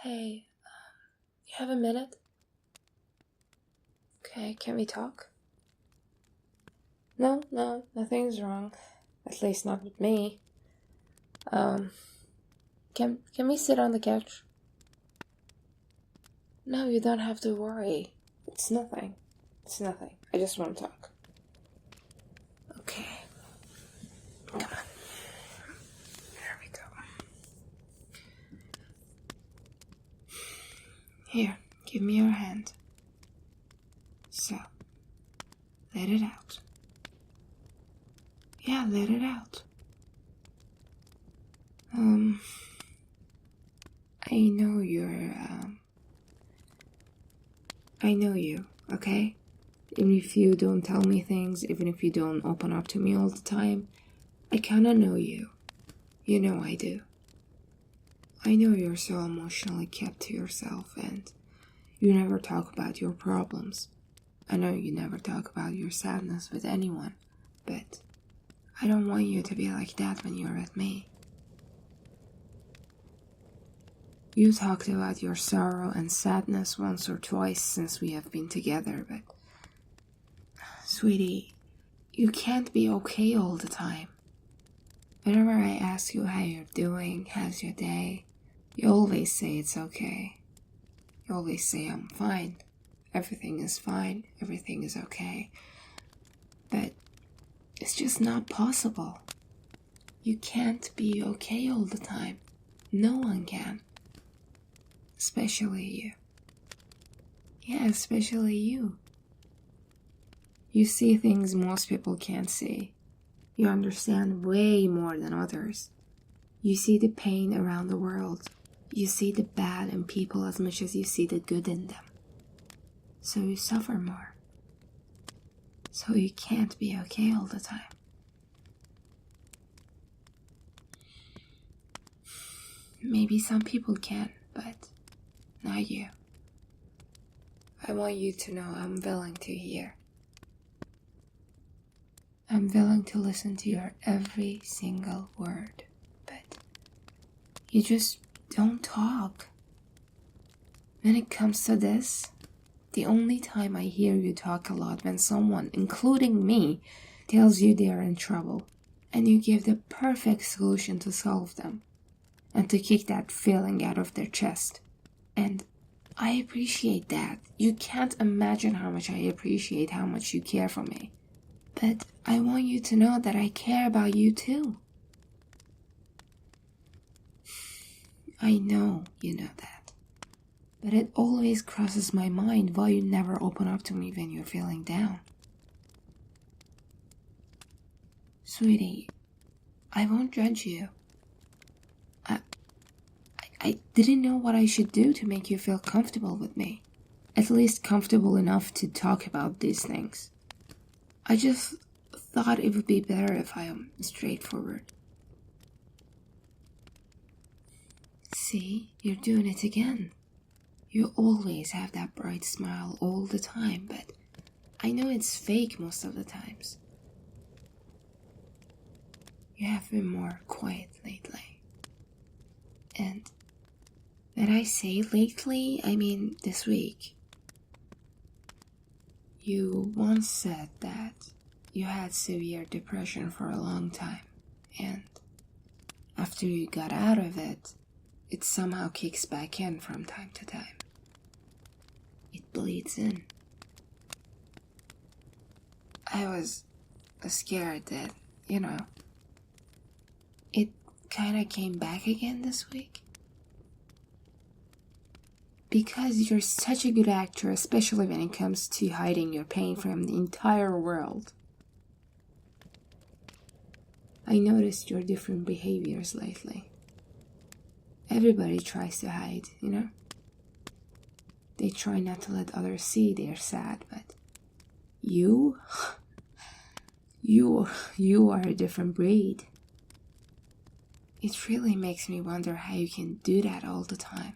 Hey, you have a minute? Okay, can we talk? No, nothing's wrong. At least not with me. Can we sit on the couch? No, you don't have to worry. It's nothing. I just want to talk. Okay. Come on. There we go. Here, give me your hand. So, let it out. Yeah, let it out. I know you, okay? Even if you don't tell me things, even if you don't open up to me all the time, I kinda know you. You know I do. I know you're so emotionally kept to yourself and you never talk about your problems. I know you never talk about your sadness with anyone, but I don't want you to be like that when you're with me. You talked about your sorrow and sadness once or twice since we have been together, but sweetie, you can't be okay all the time. Whenever I ask you how you're doing, how's your day, you always say it's okay. You always say I'm fine. Everything is fine. Everything is okay. But it's just not possible. You can't be okay all the time. No one can. Especially you. Yeah, especially you. You see things most people can't see. You understand way more than others. You see the pain around the world. You see the bad in people as much as you see the good in them. So you suffer more. So you can't be okay all the time. Maybe some people can, but not you. I want you to know I'm willing to hear. I'm willing to listen to your every single word, but you just don't talk. When it comes to this, the only time I hear you talk a lot when someone, including me, tells you they are in trouble, and you give the perfect solution to solve them, and to kick that feeling out of their chest. And I appreciate that. You can't imagine how much I appreciate how much you care for me. But I want you to know that I care about you too. I know you know that. But it always crosses my mind why you never open up to me when you're feeling down. Sweetie, I won't judge you. I didn't know what I should do to make you feel comfortable with me. At least comfortable enough to talk about these things. I just thought it would be better if I am straightforward. See, you're doing it again. You always have that bright smile all the time, but I know it's fake most of the times. You have been more quiet lately. And when I say lately, I mean this week. You once said that you had severe depression for a long time, and after you got out of it, it somehow kicks back in from time to time. It bleeds in. I was scared that, it kinda came back again this week. Because you're such a good actor, especially when it comes to hiding your pain from the entire world. I noticed your different behaviors lately. Everybody tries to hide, They try not to let others see they're sad, but you are a different breed. It really makes me wonder how you can do that all the time.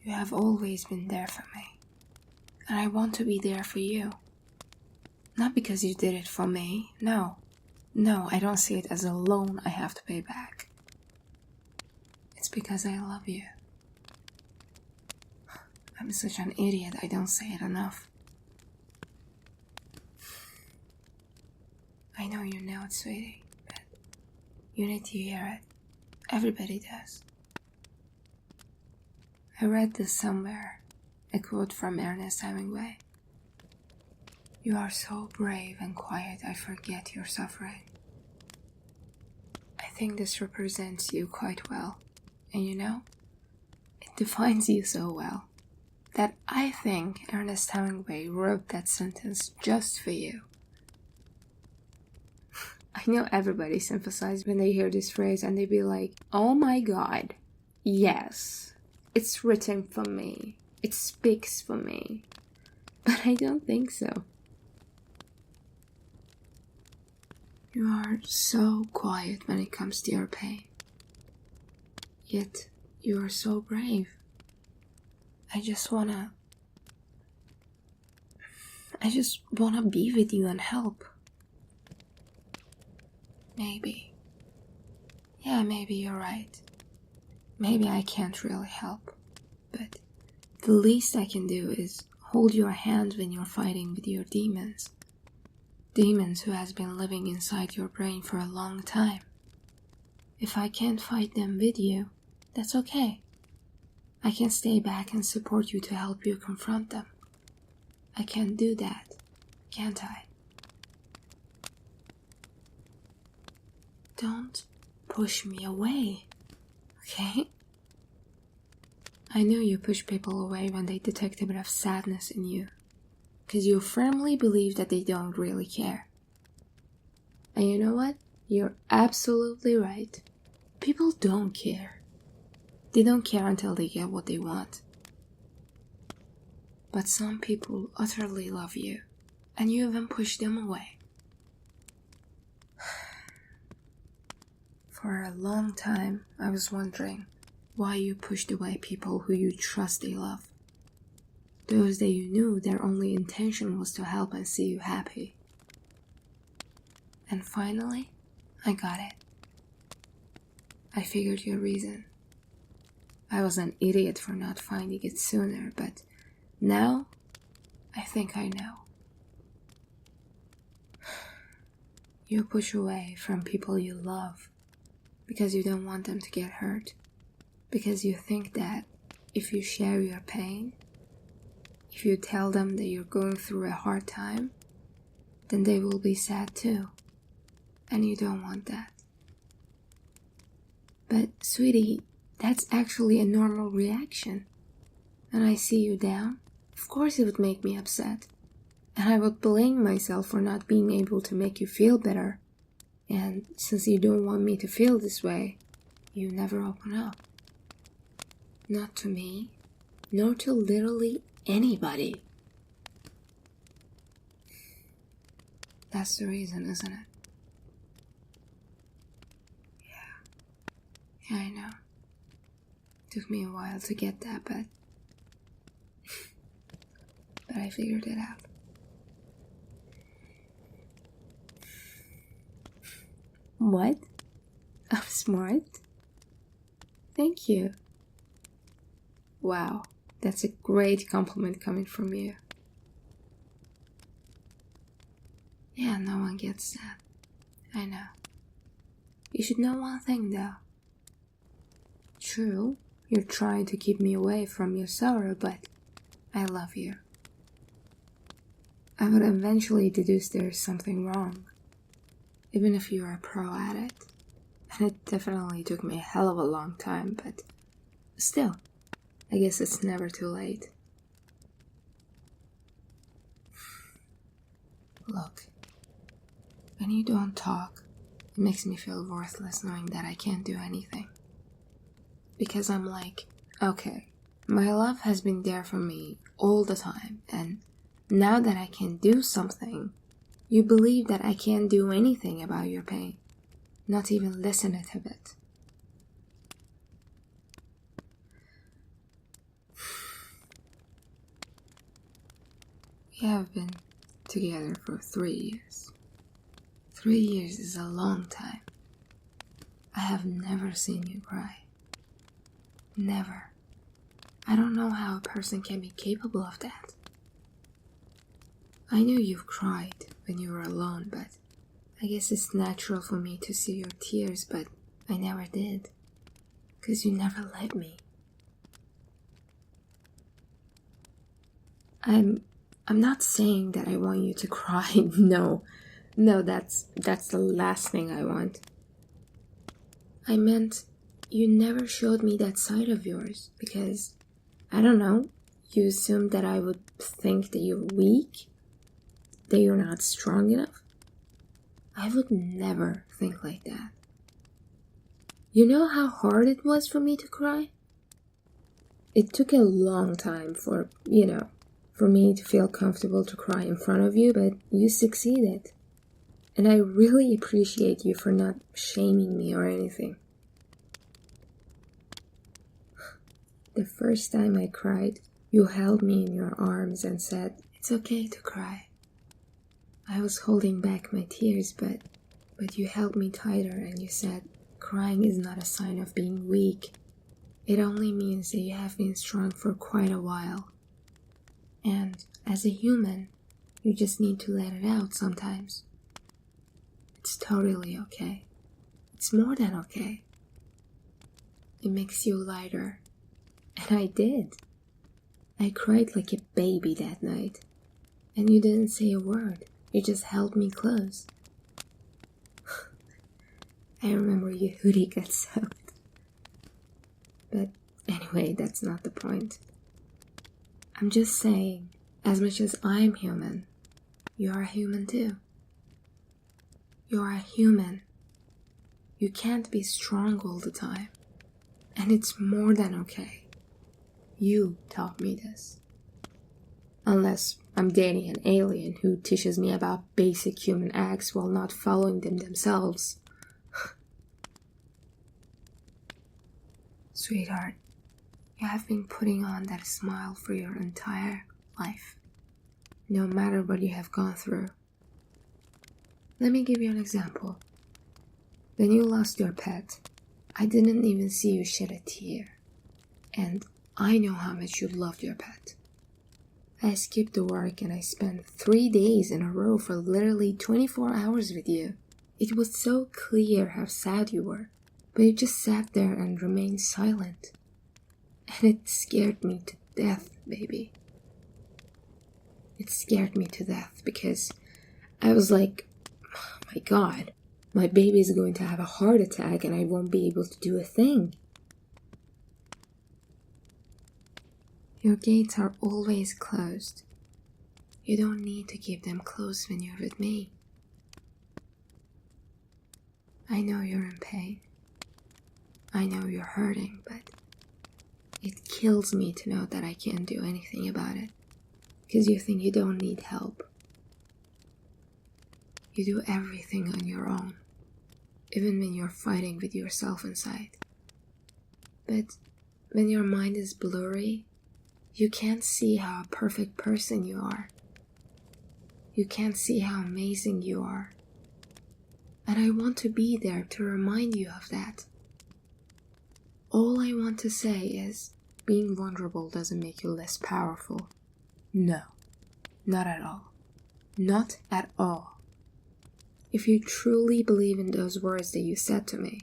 You have always been there for me, and I want to be there for you. Not because you did it for me, no, I don't see it as a loan I have to pay back. because I love you. I'm such an idiot, I don't say it enough. I know you know it, sweetie, but you need to hear it. Everybody does. I read this somewhere, a quote from Ernest Hemingway. You are so brave and quiet, I forget you're suffering. I think this represents you quite well, and you know, it defines you so well, that I think Ernest Hemingway wrote that sentence just for you. I know everybody sympathizes when they hear this phrase and they be like, oh my god, yes, it's written for me, it speaks for me. But I don't think so. You are so quiet when it comes to your pain. Yet, you are so brave. I just wanna be with you and help. Maybe. Yeah, maybe you're right. Maybe I can't really help. But the least I can do is hold your hand when you're fighting with your demons. Demons who has been living inside your brain for a long time. If I can't fight them with you, that's okay. I can stay back and support you to help you confront them. I can do that, can't I? Don't push me away, okay? I know you push people away when they detect a bit of sadness in you, because you firmly believe that they don't really care. And you know what? You're absolutely right. People don't care. They don't care until they get what they want. But some people utterly love you, and you even push them away. For a long time, I was wondering why you pushed away people who you trust they love. Those that you knew their only intention was to help and see you happy. And finally, I got it. I figured your reason. I was an idiot for not finding it sooner, but now, I think I know. You push away from people you love because you don't want them to get hurt. Because you think that if you share your pain, if you tell them that you're going through a hard time, then they will be sad too. And you don't want that. But, sweetie, that's actually a normal reaction. When I see you down, of course it would make me upset. And I would blame myself for not being able to make you feel better. And since you don't want me to feel this way, you never open up. Not to me, nor to literally anybody. That's the reason, isn't it? Yeah, I know. Took me a while to get that, but I figured it out. What? I'm smart? Thank you. Wow, that's a great compliment coming from you. Yeah, no one gets that. I know. You should know one thing though. True, you're trying to keep me away from your sorrow, but I love you. I would eventually deduce there's something wrong, even if you are a pro at it. And it definitely took me a hell of a long time, but still, I guess it's never too late. Look, when you don't talk, it makes me feel worthless knowing that I can't do anything. Because I'm like, okay, my love has been there for me all the time, and now that I can do something, you believe that I can't do anything about your pain, not even listen to it. We have been together for 3 years. 3 years is a long time. I have never seen you cry. Never. I don't know how a person can be capable of that. I know you've cried when you were alone, but I guess it's natural for me to see your tears, but I never did. 'Cause you never let me. I'm not saying that I want you to cry. No, that's the last thing I want. I meant you never showed me that side of yours because, I don't know, you assumed that I would think that you're weak, that you're not strong enough. I would never think like that. You know how hard it was for me to cry? It took a long time for me to feel comfortable to cry in front of you, but you succeeded. And I really appreciate you for not shaming me or anything. The first time I cried, you held me in your arms and said, "It's okay to cry." I was holding back my tears, but you held me tighter and you said, "Crying is not a sign of being weak. It only means that you have been strong for quite a while. And as a human, you just need to let it out sometimes. It's totally okay. It's more than okay. It makes you lighter." And I did. I cried like a baby that night. And you didn't say a word. You just held me close. I remember your hoodie got soaked. But anyway, that's not the point. I'm just saying, as much as I'm human, you're a human too. You're a human. You can't be strong all the time. And it's more than okay. You taught me this. Unless I'm dating an alien who teaches me about basic human acts while not following them themselves. Sweetheart, you have been putting on that smile for your entire life, no matter what you have gone through. Let me give you an example. When you lost your pet, I didn't even see you shed a tear. And I know how much you loved your pet. I skipped the work and I spent 3 days in a row for literally 24 hours with you. It was so clear how sad you were, but you just sat there and remained silent. And it scared me to death, baby. It scared me to death because I was like, oh my God, my baby's going to have a heart attack and I won't be able to do a thing. Your gates are always closed. You don't need to keep them closed when you're with me. I know you're in pain. I know you're hurting, but it kills me to know that I can't do anything about it because you think you don't need help. You do everything on your own, even when you're fighting with yourself inside. But when your mind is blurry, you can't see how a perfect person you are. You can't see how amazing you are. And I want to be there to remind you of that. All I want to say is, being vulnerable doesn't make you less powerful. No, not at all. Not at all. If you truly believe in those words that you said to me,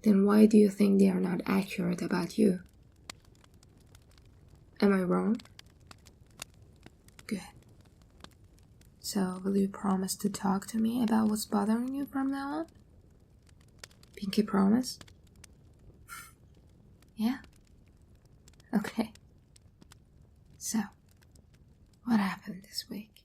then why do you think they are not accurate about you? Am I wrong? Good. So, will you promise to talk to me about what's bothering you from now on? Pinky promise? Yeah? Okay. So, what happened this week?